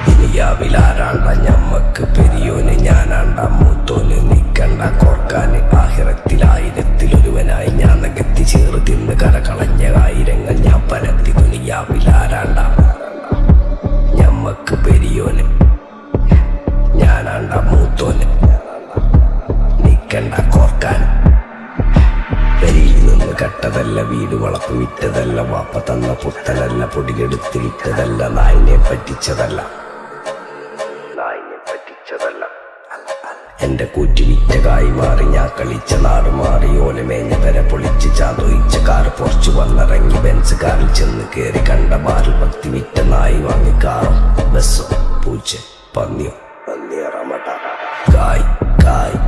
ദുനിയാവിലാരാണ്ട ഞമ്മക്ക് പെരിയോന് ഞാനാണ്ട മൂത്തോന് നിക്കണ്ട കോർക്കാന് ആഹിറത്തിലായിരത്തിലൊരുവനായി ഞാൻ നകത്തി ചേറ് തിന്ന് കരകളഞ്ഞ ആയിരങ്ങൾ ഞാൻ പരത്തി. ദുനിയാവിലാരാണ്ട ഞമ്മക്ക് പെരിയോന് ഞാനാണ്ട മൂത്തോന് നിക്കണ്ട കോർക്കാൻ. പെരിയിൽ നിന്ന് കെട്ടതല്ല, വീട് വളപ്പ് വിറ്റതല്ല, വാപ്പ തന്ന പുത്തനല്ല, പൊടിയെടുത്ത് വിറ്റതല്ല, നായിനെ പറ്റിച്ചതല്ല. എന്റെ കൂറ്റി വിറ്റ കായി മാറി ഞാൻ കളിച്ച നാട് മാറി. ഓലമേഞ്ഞ പെര പൊളിച്ച് ചാതൊയിച്ച കാറ് പൊറച്ചു വന്നിറങ്ങി ബെൻസ് കാറിൽ ചെന്ന് കേറി. കണ്ട ബാറിൽ ഭക്തി വിറ്റ നായി വാങ്ങി കാറും ബസ്സോ പൂച്ച പന്നിയോ കായ് കായ്